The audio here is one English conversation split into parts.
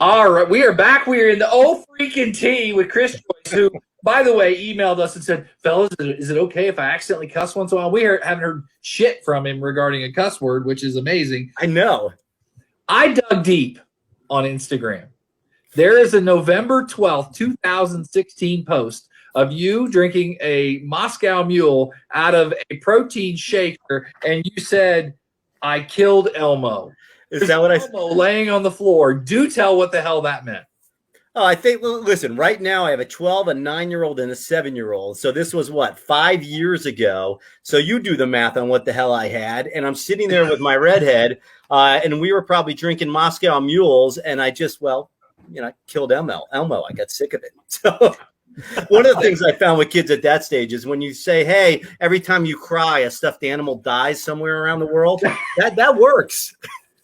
All right, we are back. We are in the old freaking tea with Chris Joyce, who, by the way, emailed us and said, "Fellas, is it okay if I accidentally cuss once in a while?" Haven't heard shit from him regarding a cuss word, which is amazing. I know. I dug deep on Instagram. There is a November 12th, 2016 post of you drinking a Moscow Mule out of a protein shaker, and you said, "I killed Elmo." Is that what Elmo laying on the floor. Do tell what the hell that meant. Oh, I think, well, listen, right now I have a 12, a 9-year-old, and a 7-year-old. So this was what, 5 years ago. So you do the math on what the hell I had. And I'm sitting there with my redhead, and we were probably drinking Moscow Mules. And I just, killed Elmo. I got sick of it. So one of the things I found with kids at that stage is when you say, hey, every time you cry, a stuffed animal dies somewhere around the world, that works.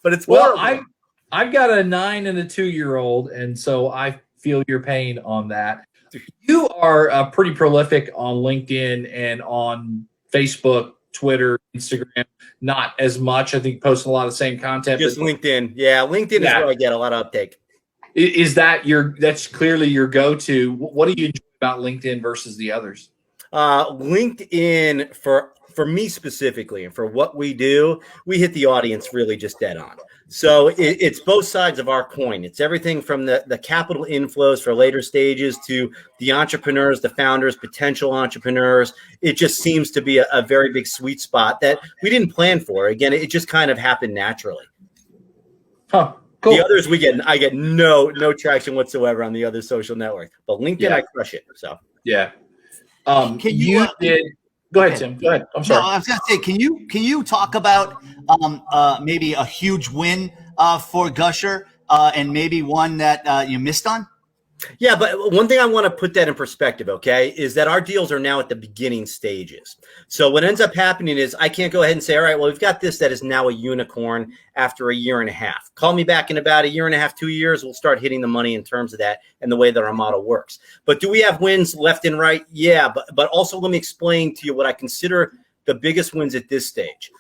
But it's horrible. I've got a 9 and a 2-year-old, and so I feel your pain on that. You are pretty prolific on LinkedIn and on Facebook, Twitter, Instagram. Not as much. I think posting a lot of the same content. Just LinkedIn. Yeah, LinkedIn is where I get a lot of uptake. Is that that's clearly your go-to? What do you enjoy about LinkedIn versus the others? LinkedIn, for me specifically, and for what we do, we hit the audience really just dead on. So it's both sides of our coin. It's everything from the capital inflows for later stages to the entrepreneurs, the founders, potential entrepreneurs. It just seems to be a very big sweet spot that we didn't plan for. Again, it just kind of happened naturally. Huh. Cool. The others I get no traction whatsoever on the other social network, but LinkedIn, I crush it. So yeah. Go ahead, Tim. Go ahead. I'm sorry. No, I was going to say, can you talk about maybe a huge win for Gusher and maybe one that you missed on? Yeah, but one thing I want to put that in perspective, okay, is that our deals are now at the beginning stages. So what ends up happening is I can't go ahead and say, all right, well, we've got this that is now a unicorn after a year and a half. Call me back in about a year and a half, 2 years, we'll start hitting the money in terms of that and the way that our model works. But do we have wins left and right? Yeah, but also let me explain to you what I consider the biggest wins at this stage.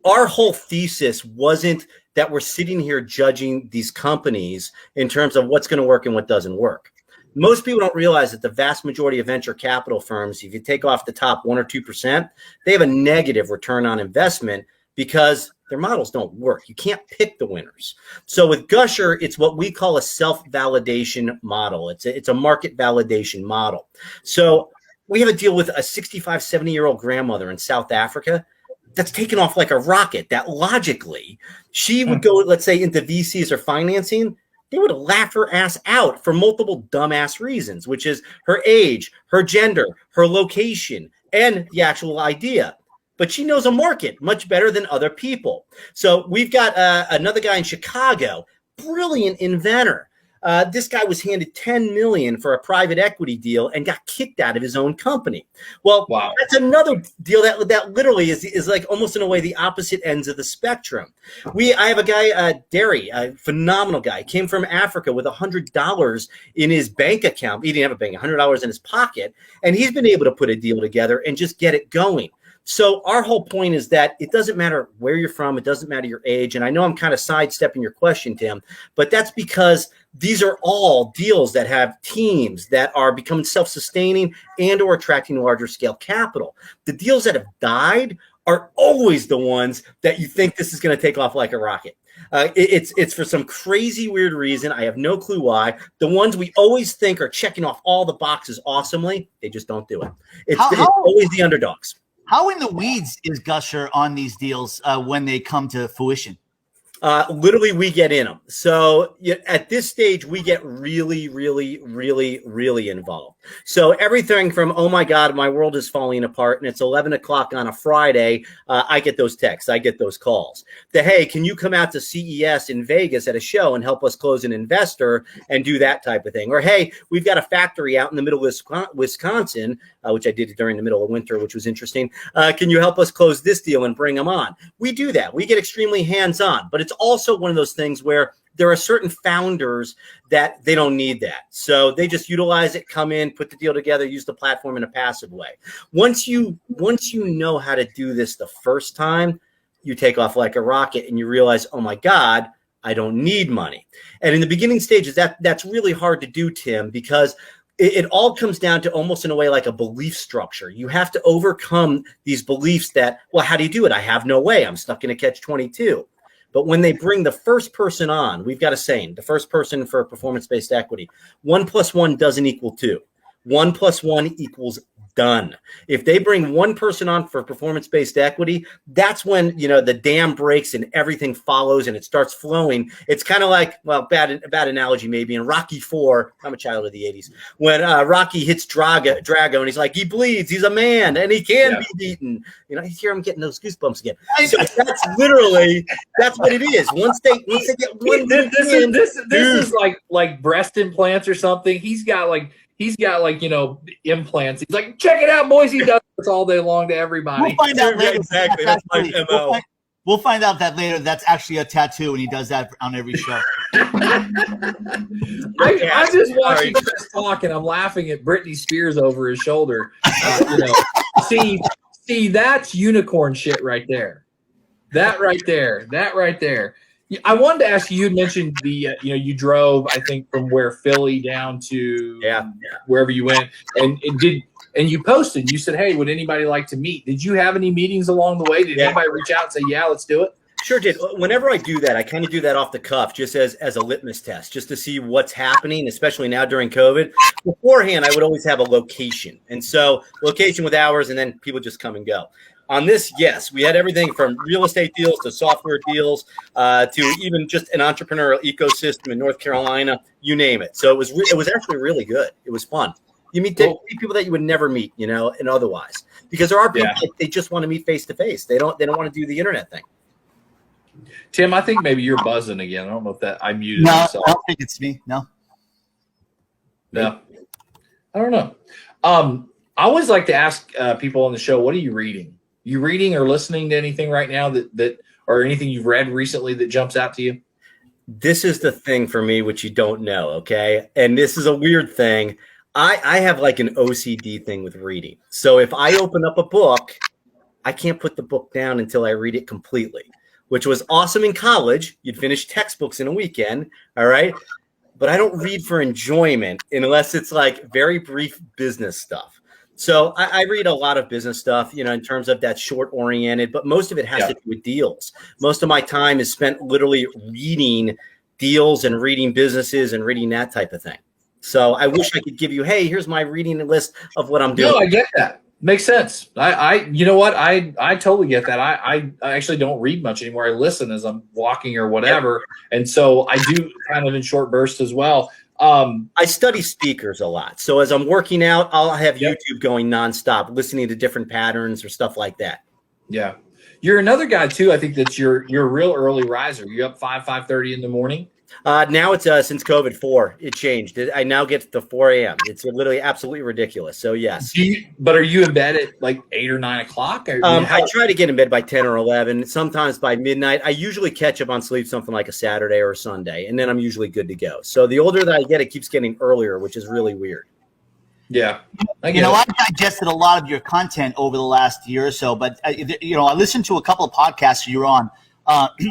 Our whole thesis wasn't that we're sitting here judging these companies in terms of what's going to work and what doesn't work. Most people don't realize that the vast majority of venture capital firms, if you take off the top 1 or 2%, they have a negative return on investment because their models don't work. You can't pick the winners. So with Gusher, it's what we call a self-validation model. It's a market validation model. So we have a deal with a 65, 70-year-old grandmother in South Africa that's taken off like a rocket, that logically she would go, let's say, into VCs or financing. They would laugh her ass out for multiple dumbass reasons, which is her age, her gender, her location, and the actual idea. But she knows a market much better than other people. So we've got another guy in Chicago, brilliant inventor. This guy was handed $10 million for a private equity deal and got kicked out of his own company. Well, wow. That's another deal that literally is like almost in a way the opposite ends of the spectrum. I have a guy, Derry, a phenomenal guy, came from Africa with $100 in his bank account. He didn't have a bank, $100 in his pocket, and he's been able to put a deal together and just get it going. So our whole point is that it doesn't matter where you're from. It doesn't matter your age. And I know I'm kind of sidestepping your question, Tim, but that's because these are all deals that have teams that are becoming self-sustaining and or attracting larger scale capital. The deals that have died are always the ones that you think this is going to take off like a rocket. It's for some crazy weird reason. I have no clue why. The ones we always think are checking off all the boxes awesomely, they just don't do it. It's always the underdogs. How in the weeds is Gusher on these deals when they come to fruition? Literally, we get in them. So at this stage, we get really, really, really, really involved. So everything from, oh my God, my world is falling apart, and it's 11 o'clock on a Friday, I get those texts, I get those calls. Hey, can you come out to CES in Vegas at a show and help us close an investor and do that type of thing? Or, hey, we've got a factory out in the middle of Wisconsin, which I did during the middle of winter, which was interesting. Can you help us close this deal and bring them on? We do that. We get extremely hands-on, but it's also one of those things where there are certain founders that they don't need that. So they just utilize it, come in, put the deal together, use the platform in a passive way. Once you know how to do this the first time, you take off like a rocket and you realize, oh my God, I don't need money. And in the beginning stages, that's really hard to do, Tim, because it all comes down to almost in a way like a belief structure. You have to overcome these beliefs that, well, how do you do it? I have no way. I'm stuck in a catch-22. But when they bring the first person on, we've got a saying, the first person for performance-based equity, 1 + 1 doesn't equal 2. 1 + 1 equals done. If they bring one person on for performance-based equity, that's when, the dam breaks and everything follows and it starts flowing. It's kind of like, well, bad analogy maybe, in Rocky IV, I'm a child of the 80s, when Rocky hits Drago and he's like, he bleeds, he's a man, and he can be beaten. You hear him getting those goosebumps again. So that's what it is. Once they get one, this is like breast implants or something. He's got implants. He's like, check it out, boys. He does this all day long to everybody. We'll find out later. Exactly. That's my MO. We'll find out that later. That's actually a tattoo, and he does that on every show. I'm just watching Chris talk, and I'm laughing at Britney Spears over his shoulder. See, that's unicorn shit right there. That right there. I wanted to ask you. You had mentioned you drove, I think, from Philly down to wherever you went, and you posted. You said, "Hey, would anybody like to meet?" Did you have any meetings along the way? Did anybody reach out and say, "Yeah, let's do it"? Sure did. Whenever I do that, I kind of do that off the cuff, just as a litmus test, just to see what's happening, especially now during COVID. Beforehand, I would always have a location, and so location with hours, and then people just come and go. On this, yes, we had everything from real estate deals to software deals to even just an entrepreneurial ecosystem in North Carolina, you name it. So it was actually really good. It was fun. You meet people that you would never meet, and otherwise, because there are people they just want to meet face to face. They don't want to do the internet thing. Tim, I think maybe you're buzzing again. I don't know if that I muted No, myself. I don't think it's me. No. I don't know. I always like to ask people on the show, what are you reading? You reading or listening to anything right now that or anything you've read recently that jumps out to you? This is the thing for me, which you don't know, okay? And this is a weird thing. I have like an OCD thing with reading. So if I open up a book, I can't put the book down until I read it completely, which was awesome in college. You'd finish textbooks in a weekend, all right? But I don't read for enjoyment unless it's like very brief business stuff. So I read a lot of business stuff, in terms of that short oriented, but most of it has to do with deals. Most of my time is spent literally reading deals and reading businesses and reading that type of thing. So I wish I could give you, hey, here's my reading list of what I'm doing. No, I get that. Makes sense. You know what? I totally get that. I actually don't read much anymore. I listen as I'm walking or whatever. And so I do kind of in short bursts as well. I study speakers a lot. So as I'm working out, I'll have YouTube going nonstop, listening to different patterns or stuff like that. Yeah. You're another guy too. I think that you're a real early riser. You up 5:30 in the morning? Now it's since COVID 4, it changed. I now get to 4 a.m. It's literally absolutely ridiculous. So yes. But are you in bed at like 8 or 9 o'clock? I try to get in bed by 10 or 11, sometimes by midnight. I usually catch up on sleep something like a Saturday or a Sunday, and then I'm usually good to go. So the older that I get, it keeps getting earlier, which is really weird. Yeah. I digested a lot of your content over the last year or so, but I listened to a couple of podcasts you're on.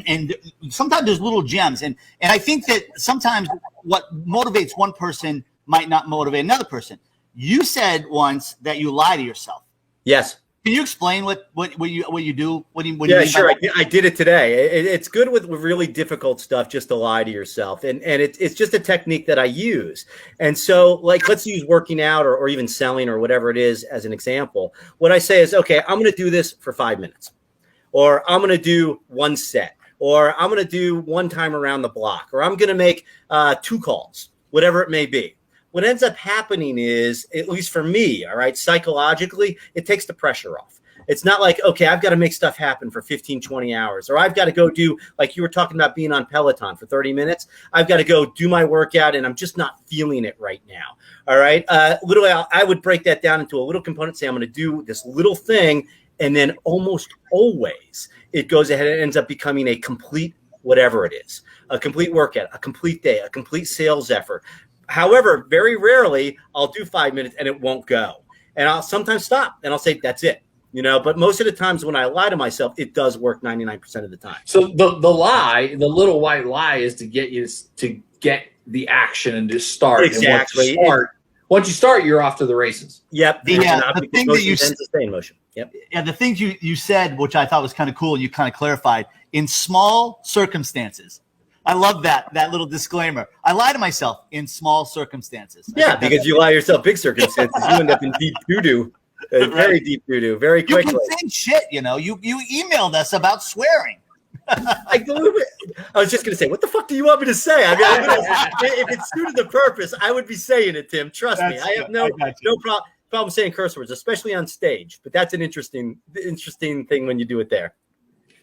And sometimes there's little gems. And I think that sometimes what motivates one person might not motivate another person. You said once that you lie to yourself. Yes. Can you explain what you do? Yeah, sure. I did it today. It's good with really difficult stuff just to lie to yourself. And it's just a technique that I use. And so, like, let's use working out or even selling or whatever it is as an example. What I say is, okay, I'm going to do this for 5 minutes. Or I'm going to do one set, or I'm going to do one time around the block, or I'm going to make 2 calls, whatever it may be. What ends up happening is, at least for me, all right, psychologically, it takes the pressure off. It's not like, okay, I've got to make stuff happen for 15, 20 hours, or I've got to go do, like you were talking about being on Peloton for 30 minutes. I've got to go do my workout, and I'm just not feeling it right now. All right. Literally, I would break that down into a little component, say I'm going to do this little thing. And then almost always it goes ahead and ends up becoming a complete whatever it is, a complete workout, a complete day, a complete sales effort. However, very rarely I'll do 5 minutes and it won't go. And I'll sometimes stop and I'll say, that's it. But most of the times when I lie to myself, it does work 99% of the time. So the lie, the little white lie, is to get you to get the action and to start. Exactly. And once you start, you're off to the races. Yep. The thing that you then to stay in motion. Yep. Yeah, the things you said, which I thought was kind of cool, and you kind of clarified, in small circumstances. I love that little disclaimer. I lie to myself in small circumstances. Yeah, because you lie yourself big circumstances, you end up in deep doo-doo. Very deep doo-doo, very quickly. You can say shit, you emailed us about swearing. I was just going to say, what the fuck do you want me to say? I mean, if it suited the purpose, I would be saying it, Tim. Trust me. I have no problem saying curse words, especially on stage. But that's an interesting thing when you do it there.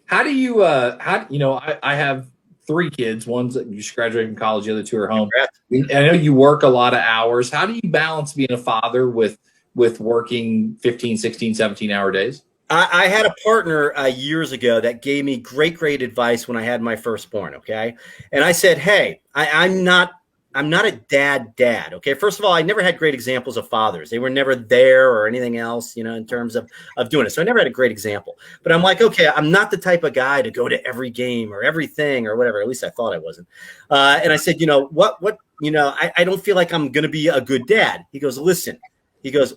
How do you, I have 3 kids. One's that just graduated from college. The other 2 are home. Congrats. I know you work a lot of hours. How do you balance being a father with working 15, 16, 17-hour days? I had a partner years ago that gave me great advice when I had my firstborn. Okay. And I said, hey, I'm not a dad. Okay. First of all, I never had great examples of fathers. They were never there or anything else, in terms of doing it. So I never had a great example, but I'm like, okay, I'm not the type of guy to go to every game or everything or whatever. At least I thought I wasn't. And I said, I don't feel like I'm going to be a good dad. He goes, listen,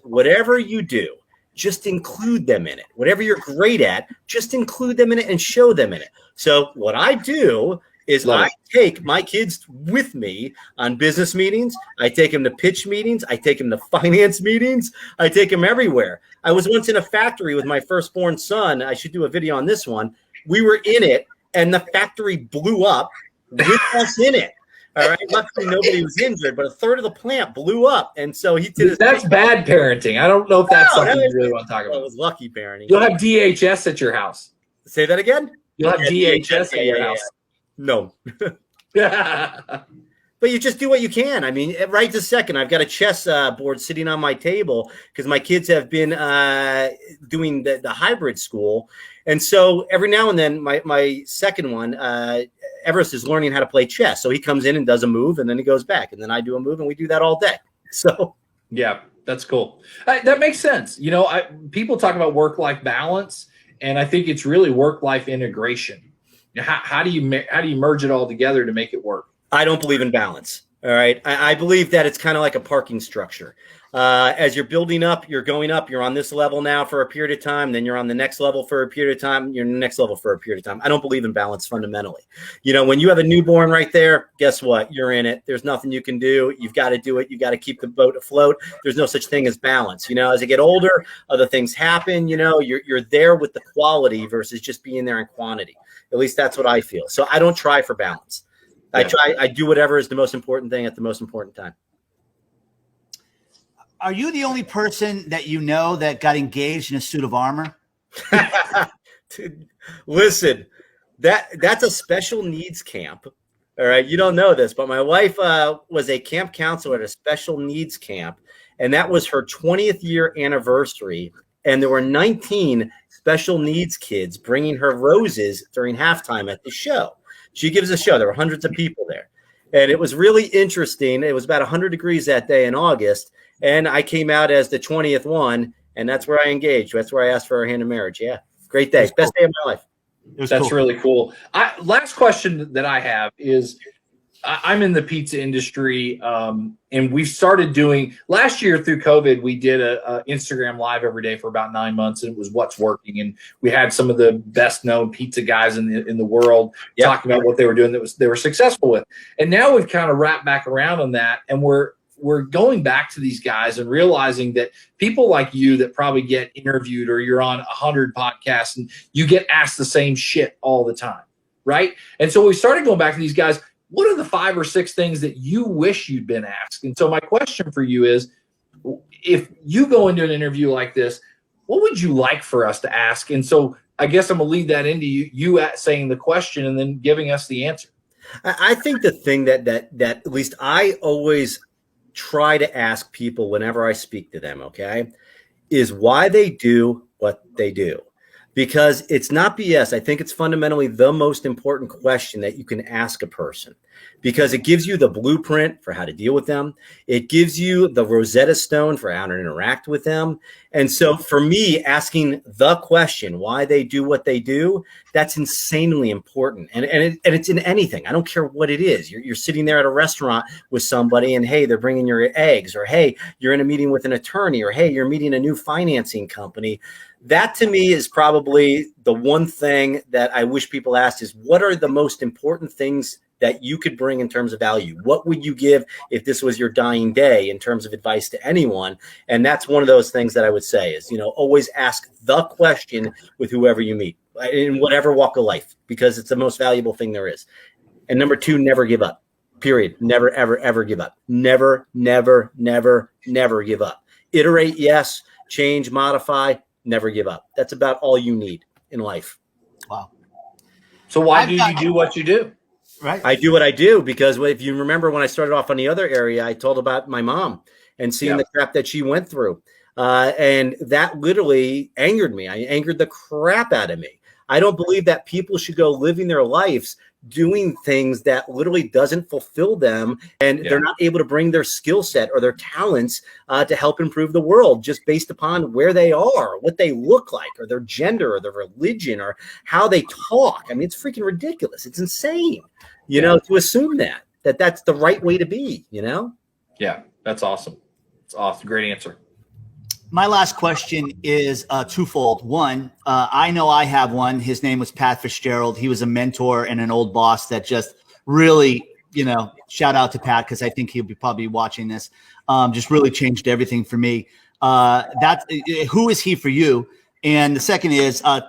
whatever you do, just include them in it. Whatever you're great at, just include them in it and show them in it. So what I do is I take my kids with me on business meetings. I take them to pitch meetings. I take them to finance meetings. I take them everywhere. I was once in a factory with my firstborn son. I should do a video on this one. We were in it, and the factory blew up with us in it. All right. Luckily, nobody was injured, but a third of the plant blew up, and so he did. That's bad parenting. I don't know if that's something you really want to talk about. It was lucky parenting. You'll have DHS at your house. Say that again. You'll have DHS at your house. No. But you just do what you can. I mean, right this second, I've got a chess board sitting on my table because my kids have been doing the hybrid school. And so every now and then, my second one, Everest, is learning how to play chess. So he comes in and does a move, and then he goes back. And then I do a move, and we do that all day. So, yeah, that's cool. That makes sense. People talk about work-life balance, and I think it's really work-life integration. How do you merge it all together to make it work? I don't believe in balance. All right. I believe that it's kind of like a parking structure. As you're building up, you're going up, you're on this level now for a period of time, then you're on the next level for a period of time, you're on the next level for a period of time. I don't believe in balance fundamentally. When you have a newborn right there, guess what? You're in it. There's nothing you can do. You've got to do it. You got to keep the boat afloat. There's no such thing as balance. As I get older, other things happen. You're there with the quality versus just being there in quantity. At least that's what I feel. So I don't try for balance. Yeah. I do whatever is the most important thing at the most important time. Are you the only person that that got engaged in a suit of armor? Listen, that's a special needs camp. All right. You don't know this, but my wife was a camp counselor at a special needs camp, and that was her 20th year anniversary. And there were 19 special needs kids bringing her roses during halftime at the show. She gives a show. There were hundreds of people there. And it was really interesting. It was about 100 degrees that day in August. And I came out as the 20th one. And that's where I engaged. That's where I asked for her hand in marriage. Yeah. Great day. Best day of my life. That's cool. Really cool. Last question that I have is, I'm in the pizza industry, and we started doing last year through COVID. We did a Instagram live every day for about 9 months, and it was what's working. And we had some of the best known pizza guys in the world talking about what they were doing they were successful with. And now we've kind of wrapped back around on that, and we're going back to these guys and realizing that people like you that probably get interviewed or you're on 100 podcasts and you get asked the same shit all the time, right? And so we started going back to these guys. What are the 5 or 6 things that you wish you'd been asked? And so my question for you is, if you go into an interview like this, what would you like for us to ask? And so I guess I'm going to lead that into you saying the question and then giving us the answer. I think the thing that at least I always try to ask people whenever I speak to them, okay, is why they do what they do. because it's not BS. I think it's fundamentally the most important question that you can ask a person, because it gives you the blueprint for how to deal with them. It gives you the Rosetta Stone for how to interact with them. And so for me, asking the question, why they do what they do, that's insanely important. And it's in anything. I don't care what it is. You're sitting there at a restaurant with somebody and, hey, they're bringing your eggs, or, hey, you're in a meeting with an attorney, or, hey, you're meeting a new financing company. That to me is probably the one thing that I wish people asked is, what are the most important things that you could bring in terms of value? What would you give if this was your dying day in terms of advice to anyone? And that's one of those things that I would say is, always ask the question with whoever you meet in whatever walk of life, because it's the most valuable thing there is. And number 2, never give up, period. Never, ever, ever give up. Never, never, never, never give up. Iterate, yes. Change, modify, never give up. That's about all you need in life. Wow. So why do you do what you do? Right. I do what I do because if you remember when I started off on the other area, I told about my mom and seeing the crap that she went through. And that literally angered me. I angered the crap out of me. I don't believe that people should go living their lives doing things that literally doesn't fulfill them, and they're not able to bring their skill set or their talents to help improve the world just based upon where they are, what they look like, or their gender, or their religion, or how they talk. I mean, it's freaking ridiculous. It's insane, to assume that's the right way to be, Yeah, that's awesome. It's awesome. Great answer. My last question is twofold. One, I know I have one. His name was Pat Fitzgerald. He was a mentor and an old boss that just really, shout out to Pat, because I think he'll be probably watching this. Just really changed everything for me. Who is he for you? And the second is a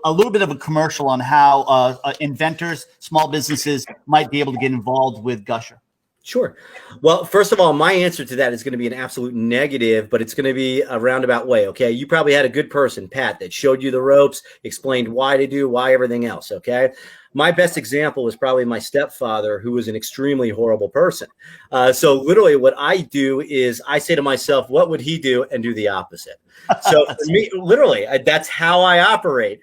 little bit of a commercial on how inventors, small businesses might be able to get involved with Gusher. Sure. Well, first of all, my answer to that is going to be an absolute negative, but it's going to be a roundabout way. Okay. You probably had a good person, Pat, that showed you the ropes, explained why to do, why everything else. Okay. My best example was probably my stepfather, who was an extremely horrible person. So literally what I do is I say to myself, what would he do? And do the opposite. So for me, literally, that's how I operate.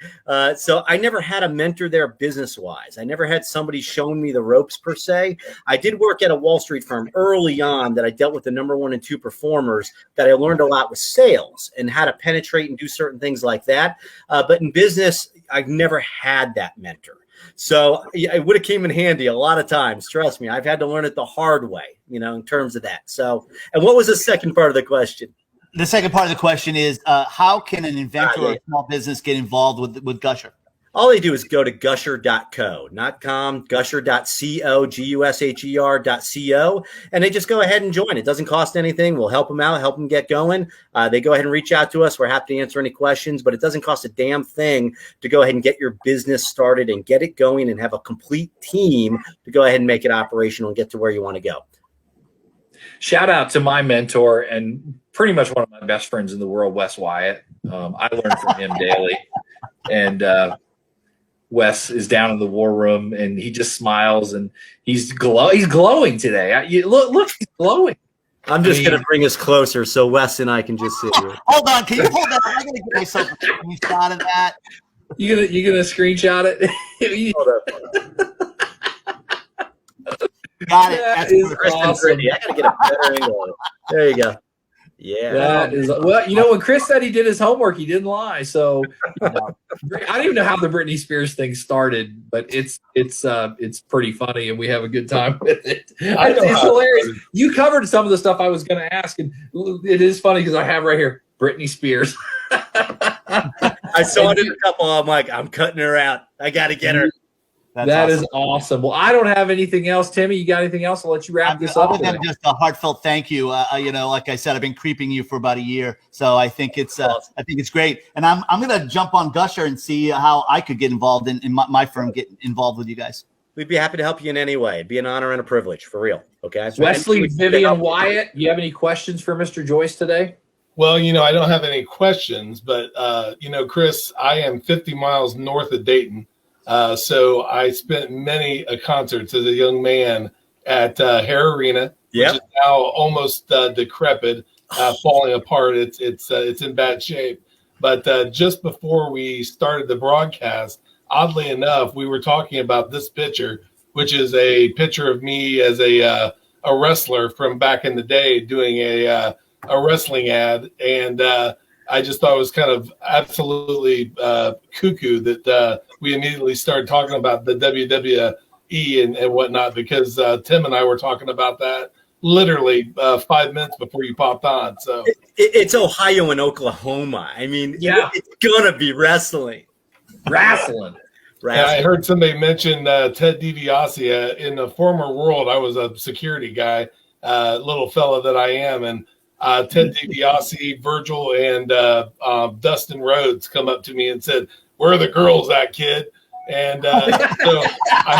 So I never had a mentor there business wise. I never had somebody showing me the ropes per se. I did work at a Wall Street firm early on that I dealt with the number 1 and 2 performers, that I learned a lot with sales and how to penetrate and do certain things like that. But in business, I've never had that mentor. So it would have came in handy a lot of times. Trust me, I've had to learn it the hard way, in terms of that. So, and what was the second part of the question? The second part of the question is, how can an inventor or a small business get involved with Gusher? All they do is go to gusher.co, not com, gusher.co, gusher.co, and they just go ahead and join. It doesn't cost anything. We'll help them out, help them get going. They go ahead and reach out to us. We're happy to answer any questions, but it doesn't cost a damn thing to go ahead and get your business started and get it going and have a complete team to go ahead and make it operational and get to where you want to go. Shout out to my mentor and pretty much one of my best friends in the world, Wes Wyatt. I learn from him daily. And Wes is down in the war room and he just smiles and he's glowing today. Look, he's glowing. I'm just going to bring us closer so Wes and I can just sit here. Hold on. Can you hold that? I'm going to get myself a screenshot of that. You gonna screenshot it? Hold up. Got it. That That's is awesome. I got to get a better angle. There you go. Yeah. That is, well, when Chris said he did his homework, he didn't lie. So I don't even know how the Britney Spears thing started, but it's pretty funny and we have a good time with it. It's hilarious. You covered some of the stuff I was going to ask, and it is funny because I have right here Britney Spears. I saw it in a couple. I'm like, I'm cutting her out. I got to get her. That is awesome. Well, I don't have anything else. Timmy, you got anything else? I'll let you wrap this up. Just a heartfelt thank you. Like I said, I've been creeping you for about a year, so I think it's great. And I'm going to jump on Gusher and see how I could get involved in my firm, get involved with you guys. We'd be happy to help you in any way. It'd be an honor and a privilege, for real. Okay. Wesley, Vivian, Wyatt, you have any questions for Mr. Joyce today? Well, I don't have any questions, but Chris, I am 50 miles north of Dayton. So I spent many concerts as a young man at Hare Arena, which is now almost decrepit, falling apart. It's in bad shape. But just before we started the broadcast, oddly enough, we were talking about this picture, which is a picture of me as a wrestler from back in the day doing a wrestling ad. And I just thought it was kind of absolutely cuckoo that we immediately started talking about the WWE and whatnot, because Tim and I were talking about that literally 5 minutes before you popped on. So It's Ohio and Oklahoma. I mean, Yeah. it's gonna be wrestling. Wrestling. yeah, I heard somebody mention Ted DiBiase. In the former world, I was a security guy, little fella that I am, and Ted DiBiase, Virgil, and Dustin Rhodes come up to me and said, "Where are the girls at, kid?" And so I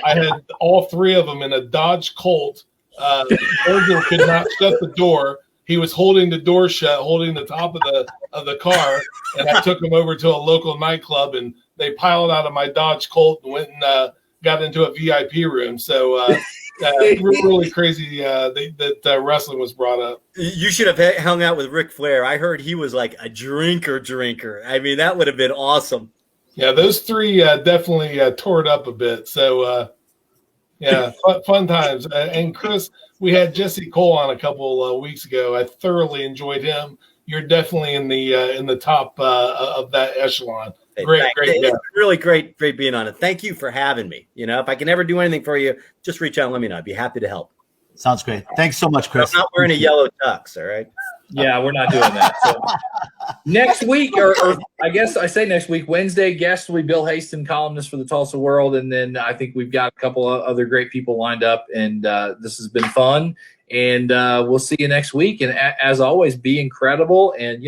had all three of them in a Dodge Colt. Virgil could not shut the door. He was holding the door shut, holding the top of the car, and I took him over to a local nightclub, and they piled out of my Dodge Colt and went and got into a VIP room. So really crazy that wrestling was brought up. You should have hung out with Ric Flair. I heard he was like a drinker. I mean, that would have been awesome. Yeah, those three definitely tore it up a bit. So, yeah, fun times. And Chris, we had Jesse Cole on a couple weeks ago. I thoroughly enjoyed him. You're definitely in the top of that echelon. Great. It's really great being on it. Thank you for having me. You know, if I can ever do anything for you, just reach out and let me know. I'd be happy to help. Sounds great. Thanks so much, Chris. I'm not wearing a yellow tux, all right? Yeah, we're not doing that. So next week, or I guess I say next week, Wednesday, guest will be Bill Haston, columnist for the Tulsa World. And then I think we've got a couple of other great people lined up. And this has been fun. And we'll see you next week. And as always, be incredible and,